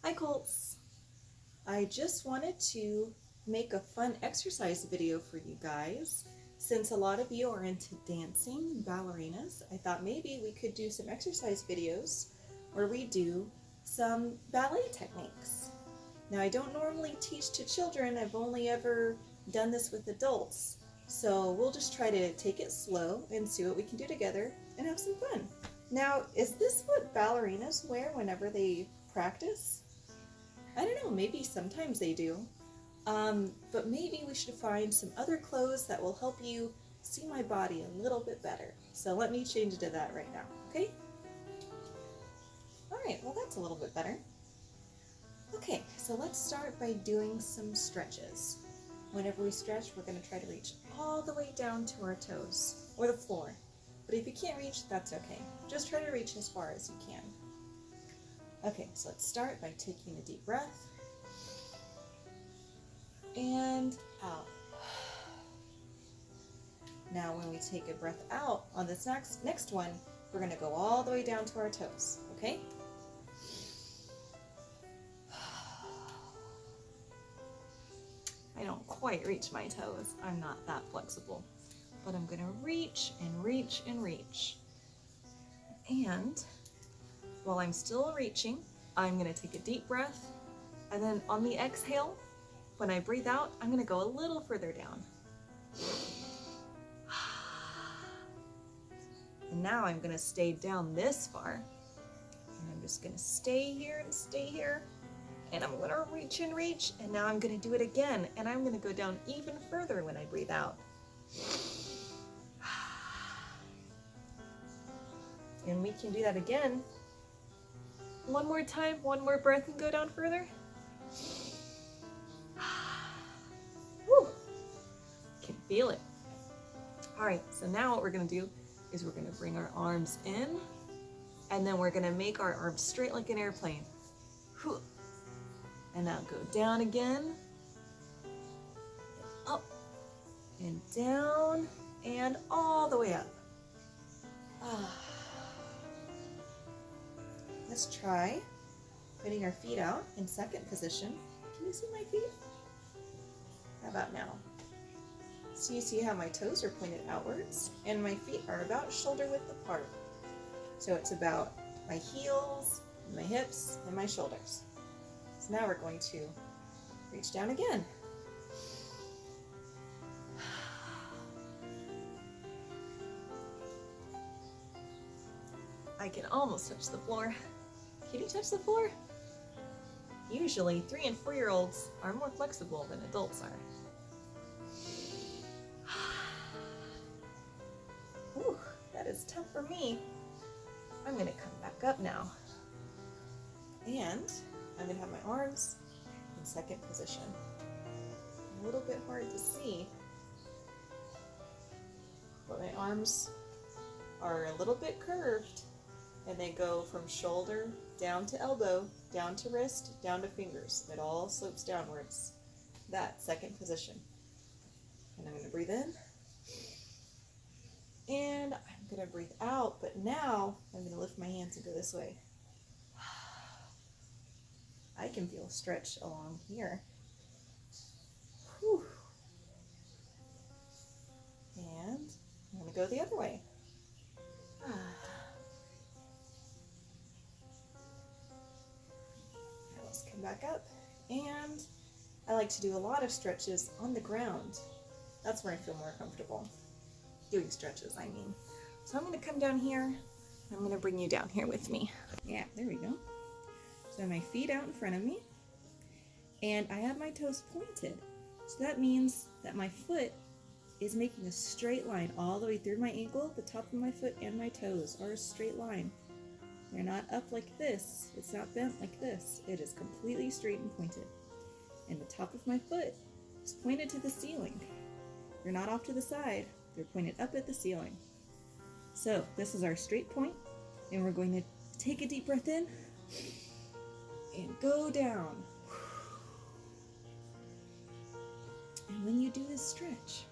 Hi Colts! I just wanted to make a fun exercise video for you guys. Since a lot of you are into dancing, ballerinas, I thought maybe we could do some exercise videos where we do some ballet techniques. Now I don't normally teach to children, I've only ever done this with adults. So we'll just try to take it slow and see what we can do together and have some fun. Now, is this what ballerinas wear whenever they practice? I don't know, maybe sometimes they do. But maybe we should find some other clothes that will help you see my body a little bit better. So let me change it to that right now, okay? Alright, well that's a little bit better. Okay, so let's start by doing some stretches. Whenever we stretch, we're going to try to reach all the way down to our toes, or the floor. But if you can't reach, that's okay. Just try to reach as far as you can. Okay, so let's start by taking a deep breath. And out. Now when we take a breath out on this next one, we're going to go all the way down to our toes, okay? I don't quite reach my toes. I'm not that flexible. But I'm going to reach and reach and reach. And while I'm still reaching, I'm going to take a deep breath. And then on the exhale, when I breathe out, I'm going to go a little further down. And now I'm going to stay down this far. And I'm just going to stay here and stay here. And I'm going to reach and reach. And now I'm going to do it again. And I'm going to go down even further when I breathe out. And we can do that again. One more time, one more breath and go down further. Woo! Can feel it. All right, so now what we're gonna do is we're gonna bring our arms in and then we're gonna make our arms straight like an airplane. Whew. And now go down again, up and down and all the way up. Let's try putting our feet out in second position. Can you see my feet? How about now? So you see how my toes are pointed outwards and my feet are about shoulder width apart. So it's about my heels, my hips, and my shoulders. So now we're going to reach down again. I can almost touch the floor. Can you touch the floor? Usually 3 and 4-year-olds are more flexible than adults are. Whew, that is tough for me. I'm going to come back up now. And I'm going to have my arms in second position. A little bit hard to see, but my arms are a little bit curved. And they go from shoulder down to elbow, down to wrist, down to fingers. It all slopes downwards. That second position. And I'm going to breathe in. And I'm going to breathe out, but now I'm going to lift my hands and go this way. I can feel a stretch along here. Whew. And I'm going to go the other way. Come back up, and I like to do a lot of stretches on the ground. That's where I feel more comfortable doing stretches, I mean. So I'm going to come down here, and I'm going to bring you down here with me. Yeah, there we go. So I have my feet out in front of me, and I have my toes pointed. So that means that my foot is making a straight line all the way through my ankle. The top of my foot and my toes are a straight line. They're not up like this. It's not bent like this. It is completely straight and pointed. And the top of my foot is pointed to the ceiling. They're not off to the side. They're pointed up at the ceiling. So this is our straight point, and we're going to take a deep breath in and go down. And when you do this stretch,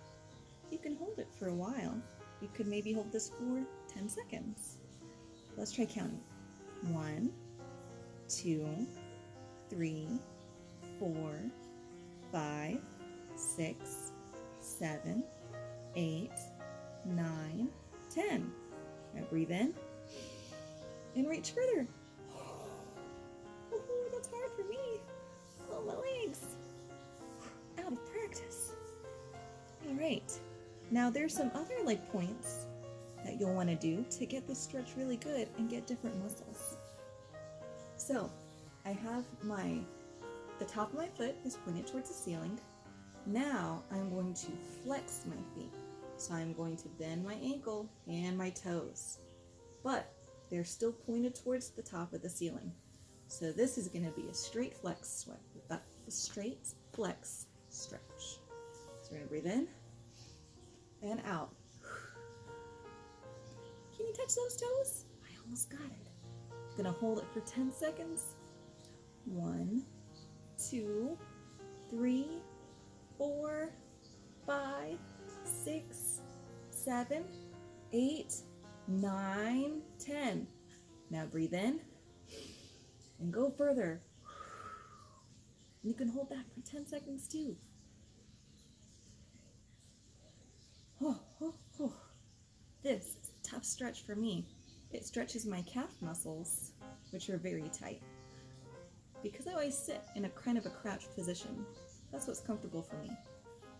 you can hold it for a while. You could maybe hold this for 10 seconds. Let's try counting. 1, 2, 3, 4, 5, 6, 7, 8, 9, 10. Now breathe in and reach further. Oh, that's hard for me. Oh, my legs. Out of practice. All right. Now there's some other leg points that you'll want to do to get this stretch really good and get different muscles. So I have the top of my foot is pointed towards the ceiling. Now I'm going to flex my feet. So I'm going to bend my ankle and my toes, but they're still pointed towards the top of the ceiling. So this is going to be a straight flex stretch. So we're going to breathe in and out. Can you touch those toes? I almost got it. I'm going to hold it for 10 seconds. 1, 2, 3, 4, 5, 6, 7, 8, 9, 10. Now breathe in and go further. And you can hold that for 10 seconds too. This is a tough stretch for me. It stretches my calf muscles, which are very tight. Because I always sit in a kind of a crouched position, that's what's comfortable for me.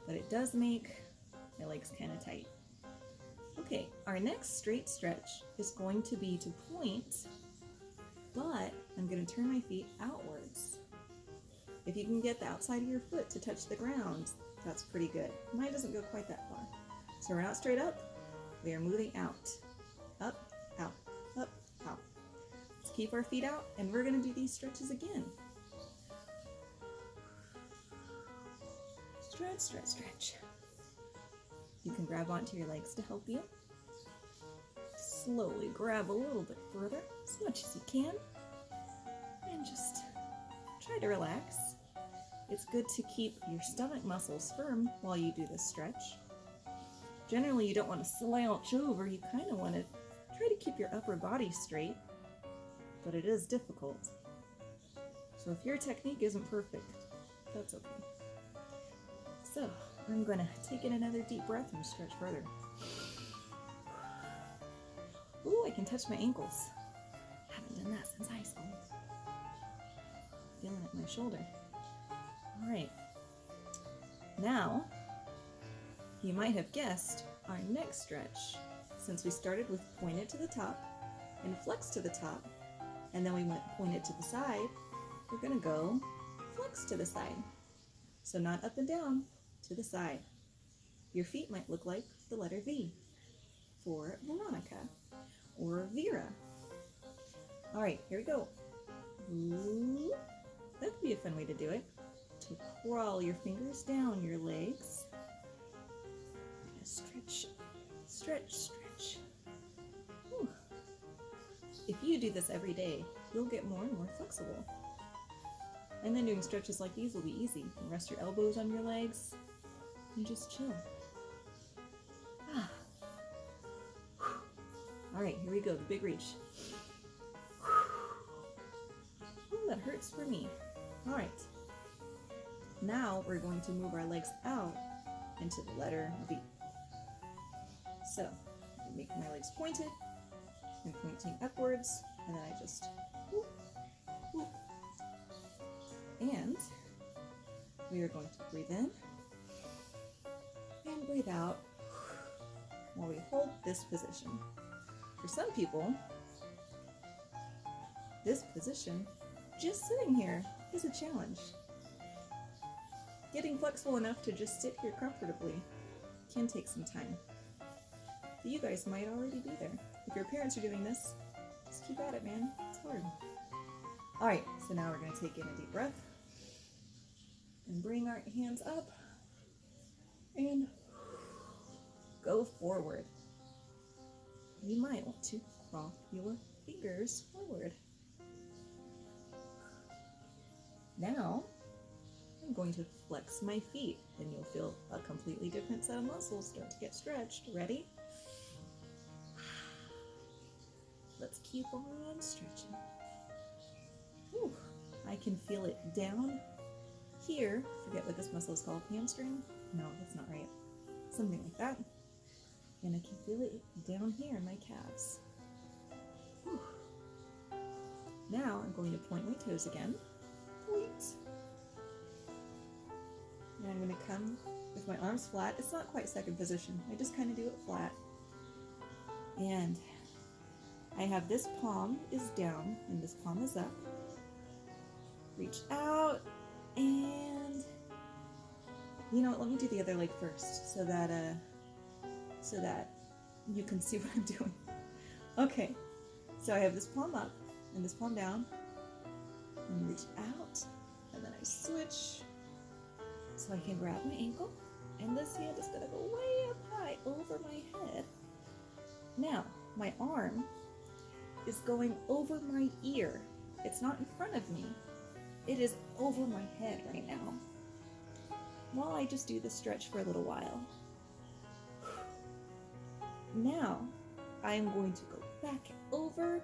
But it does make my legs kind of tight. Okay, our next straight stretch is going to be to point, but I'm going to turn my feet outwards. If you can get the outside of your foot to touch the ground, that's pretty good. Mine doesn't go quite that far. So we're not straight up, we are moving out. Up, out, up, out. Let's keep our feet out, and we're going to do these stretches again. Stretch, stretch, stretch. You can grab onto your legs to help you. Slowly grab a little bit further, as much as you can. And just try to relax. It's good to keep your stomach muscles firm while you do this stretch. Generally, you don't want to slouch over. You kind of want to try to keep your upper body straight, but it is difficult. So if your technique isn't perfect, that's okay. So I'm going to take in another deep breath and stretch further. Ooh, I can touch my ankles. Haven't done that since high school. Feeling it in my shoulder. All right. Now, you might have guessed our next stretch, since we started with pointed to the top and flex to the top, and then we went pointed to the side, we're going to go flex to the side. So not up and down, to the side. Your feet might look like the letter V for Veronica or Vera. All right, here we go. Ooh, that could be a fun way to do it. To crawl your fingers down your legs. Stretch, stretch, stretch. Whew. If you do this every day, you'll get more and more flexible. And then doing stretches like these will be easy. You can rest your elbows on your legs and just chill. All right, here we go, the big reach. Ooh, that hurts for me. All right. Now we're going to move our legs out into the letter V. So, I'm making my legs pointed and pointing upwards, and then I just whoop, whoop. And we are going to breathe in and breathe out while we hold this position. For some people, this position, just sitting here, is a challenge. Getting flexible enough to just sit here comfortably can take some time. But you guys might already be there. If your parents are doing this, just keep at it, man. It's hard. All right, so now we're going to take in a deep breath and bring our hands up and go forward. You might want to crawl your fingers forward. Now, I'm going to flex my feet, and you'll feel a completely different set of muscles start to get stretched. Ready? Let's keep on stretching. Whew. I can feel it down here. Forget what this muscle is called. Hamstring? No, that's not right. Something like that. And I can feel it down here in my calves. Whew. Now I'm going to point my toes again. Point. And I'm going to come with my arms flat. It's not quite second position. I just kind of do it flat. And I have this palm is down and this palm is up. Reach out and you know what, let me do the other leg first so that you can see what I'm doing. Okay, so I have this palm up and this palm down and reach out and then I switch so I can grab my ankle and this hand is gonna go way up high over my head. Now, my arm is going over my ear. It's not in front of me. It is over my head right now. While I just do this stretch for a little while. Now, I'm going to go back over,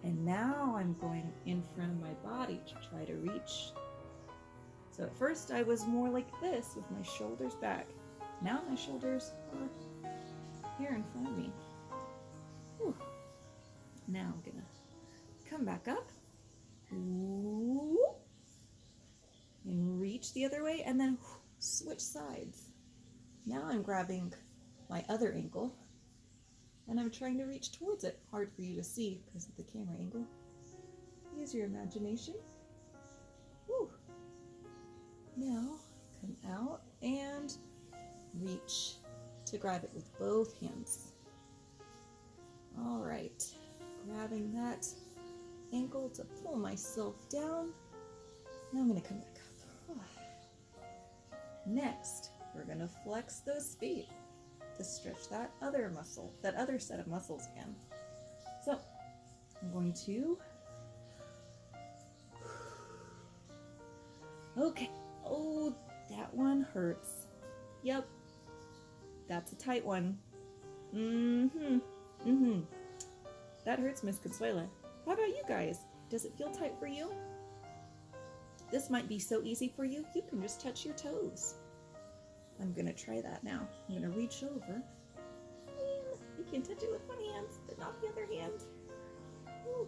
and now I'm going in front of my body to try to reach. So at first I was more like this with my shoulders back. Now my shoulders are here in front of me. Whew. Now I'm gonna come back up. Ooh. And reach the other way and then switch sides. Now I'm grabbing my other ankle and I'm trying to reach towards it. Hard for you to see because of the camera angle. Use your imagination. Woo. Now come out and reach to grab it with both hands. All right, grabbing that ankle to pull myself down. Now I'm gonna come back up. Next, we're gonna flex those feet to stretch that other muscle, that other set of muscles again. So I'm going to, okay, oh, that one hurts. Yep, that's a tight one. That hurts, Miss Consuela. How about you guys? Does it feel tight for you? This might be so easy for you, you can just touch your toes. I'm gonna try that now. I'm gonna reach over. You can touch it with one hand, but not the other hand. Ooh,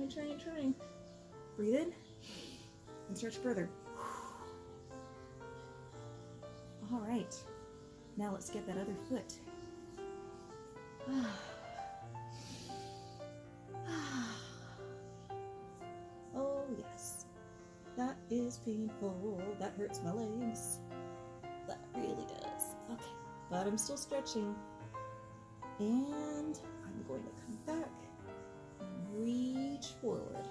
trying. Breathe in and stretch further. All right, now let's get that other foot. Oh yes, that is painful. That hurts my legs. That really does. Okay, but I'm still stretching. And I'm going to come back and reach forward.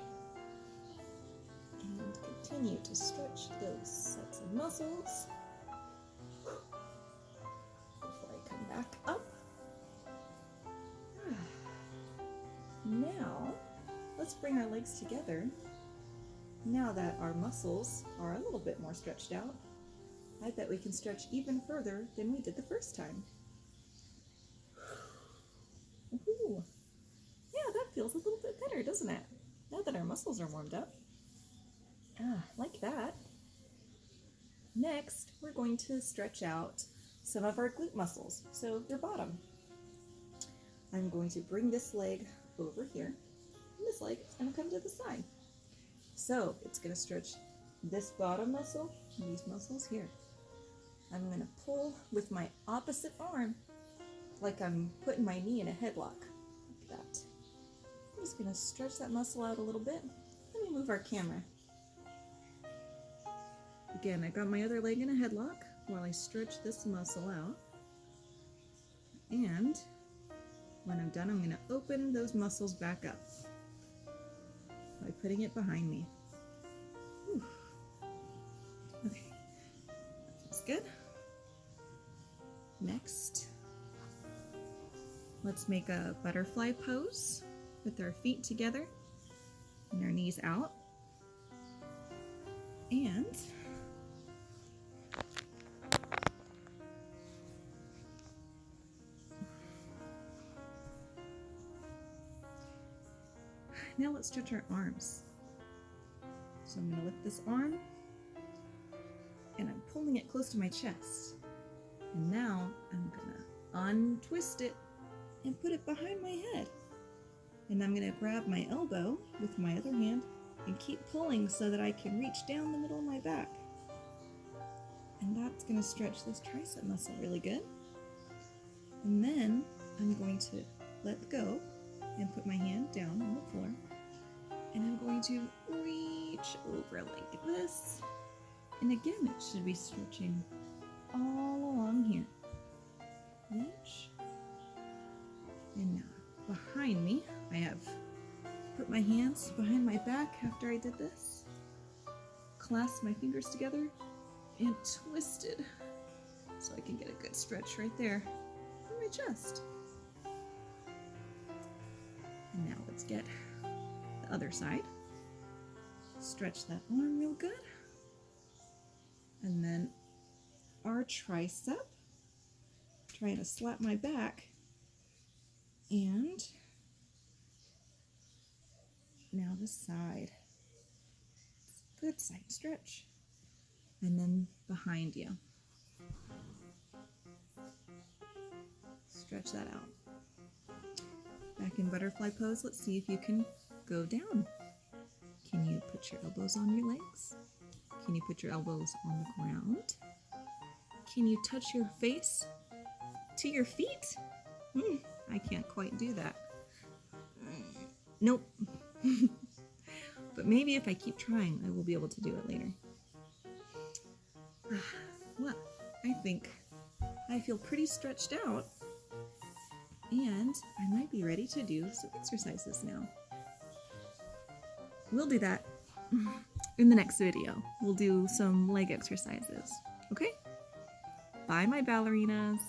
And continue to stretch those sets of muscles. Before I come back up. Now, let's bring our legs together. Now that our muscles are a little bit more stretched out, I bet we can stretch even further than we did the first time. Ooh. Yeah, that feels a little bit better, doesn't it? Now that our muscles are warmed up. Like that. Next, we're going to stretch out some of our glute muscles, so your bottom. I'm going to bring this leg over here, and this leg is going to come to the side. So it's going to stretch this bottom muscle, these muscles here. I'm going to pull with my opposite arm, like I'm putting my knee in a headlock, like that. I'm just going to stretch that muscle out a little bit. Let me move our camera. Again, I got my other leg in a headlock while I stretch this muscle out. And when I'm done, I'm going to open those muscles back up by putting it behind me. Whew. Okay, that feels good. Next, let's make a butterfly pose with our feet together and our knees out. And now let's stretch our arms. So I'm going to lift this arm and I'm pulling it close to my chest. And now I'm going to untwist it and put it behind my head. And I'm going to grab my elbow with my other hand and keep pulling so that I can reach down the middle of my back. And that's going to stretch this tricep muscle really good. And then I'm going to let go and put my hand down on the floor. And I'm going to reach over like this. And again, it should be stretching all along here. Reach. And now behind me, I have put my hands behind my back after I did this. Clasped my fingers together and twisted so I can get a good stretch right there on my chest. And now let's get the other side. Stretch that arm real good. And then our tricep. Trying to slap my back. And now the side. Good side stretch. And then behind you. Stretch that out. Back in butterfly pose, let's see if you can go down. Can you put your elbows on your legs? Can you put your elbows on the ground? Can you touch your face to your feet? I can't quite do that. Nope. But maybe if I keep trying, I will be able to do it later. Well, I think I feel pretty stretched out, and I might be ready to do some exercises now. We'll do that in the next video. We'll do some leg exercises, okay? Bye, my ballerinas.